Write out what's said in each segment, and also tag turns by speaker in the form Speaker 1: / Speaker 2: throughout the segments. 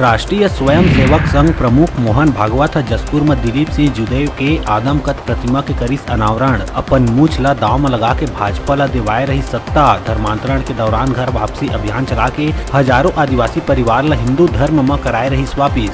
Speaker 1: राष्ट्रीय स्वयंसेवक संघ प्रमुख मोहन भागवत ह जसपुर में दिलीप सिंह जूदेव के आदमकद प्रतिमा के करिस अनावरण। अपन मूछ ला दाव में लगा के भाजपा ला दिवाए रही सत्ता। धर्मांतरण के दौरान घर वापसी अभियान चला के हजारों आदिवासी परिवार ला हिंदू धर्म में कराए रही वापिस।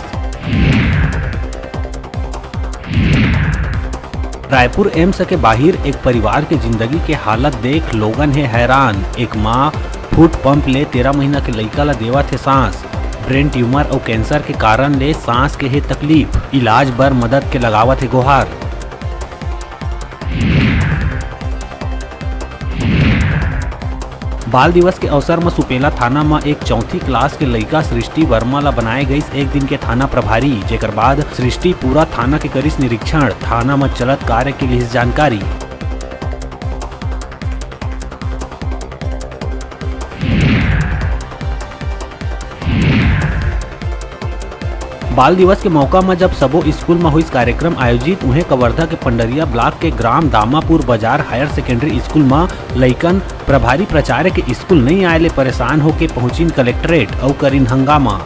Speaker 1: रायपुर एम्स के बाहर एक परिवार के जिंदगी के हालत देख लोगन है हैरान। एक माँ फुट पंप ले 13 महीना के लइका ला देवत है सांस। ब्रेन ट्यूमर और कैंसर के कारण ले सांस के है तकलीफ। इलाज बर मदद के लगावत है गुहार। बाल दिवस के अवसर में सुपेला थाना में एक 4वीं क्लास के लइका सृष्टि वर्मा ला बनाए गई एक दिन के थाना प्रभारी। जेकर बाद सृष्टि पूरा थाना के करिस निरीक्षण। थाना में चलत कार्य के लिए जानकारी। बाल दिवस के मौका में जब सबो स्कूल में हुई कार्यक्रम आयोजित, उन्हें कवर्धा के पंडरिया ब्लॉक के ग्राम दामापुर बाजार हायर सेकेंडरी स्कूल में लइकन प्रभारी प्राचार्य के स्कूल नहीं आए ले परेशान होके पहुंचिन कलेक्ट्रेट और करिन हंगामा।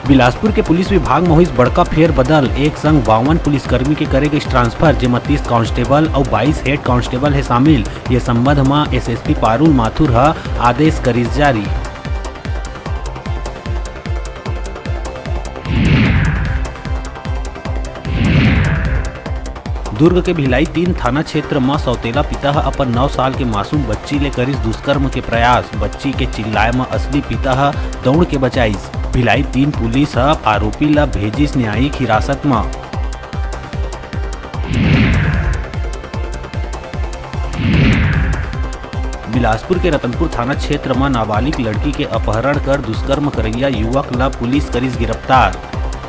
Speaker 1: बिलासपुर के पुलिस विभाग में हुई बड़का फेर बदल। एक संग 52 पुलिसकर्मी के करे गई ट्रांसफर, जेमा 30 कांस्टेबल और 22 हेड कांस्टेबल है शामिल। ये संबंध में एसएसपी पारुल माथुर है आदेश करिस जारी। दुर्ग के भिलाई 3 थाना क्षेत्र में सौतेला पिता अपन 9 साल के मासूम बच्ची ले करिस दुष्कर्म के प्रयास। बच्ची के चिल्लाए में असली पिता दौड़ के बचाईस। भिलाई 3 पुलिस आरोपी ला भेजिस न्यायिक हिरासत में। बिलासपुर के रतनपुर थाना क्षेत्र में नाबालिग लड़की के अपहरण कर दुष्कर्म करैया युवक ला पुलिस करिस गिरफ्तार।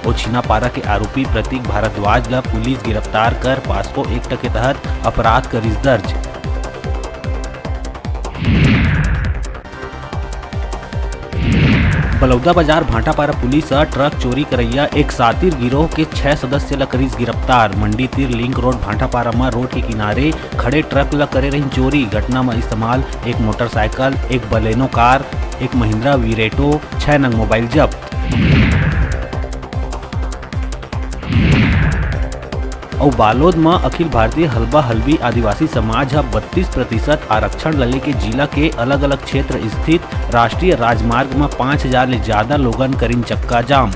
Speaker 1: ओछिनापारा के आरोपी प्रतीक भारद्वाज ला पुलिस गिरफ्तार कर पास्को एक्ट के तहत अपराध करिस दर्ज। बलौदा बाजार भाटापारा पुलिस ट्रक चोरी करैया एक सातिर गिरोह के 6 सदस्य ला करिस गिरफ्तार। मंडी तीर लिंक रोड भाटापारा में रोड के किनारे खड़े ट्रक ला करे रही चोरी। घटना में इस्तेमाल एक मोटरसाइकिल, एक बलेनो कार, एक महिंद्रा वीरेटो, 6 नग मोबाइल जब्त। और बालोद में अखिल भारतीय हलबा हलबी आदिवासी समाज 32% आरक्षण लले के जिला के अलग अलग क्षेत्र स्थित राष्ट्रीय राजमार्ग में 5000 ले ज्यादा लोगन करिन चक्का जाम।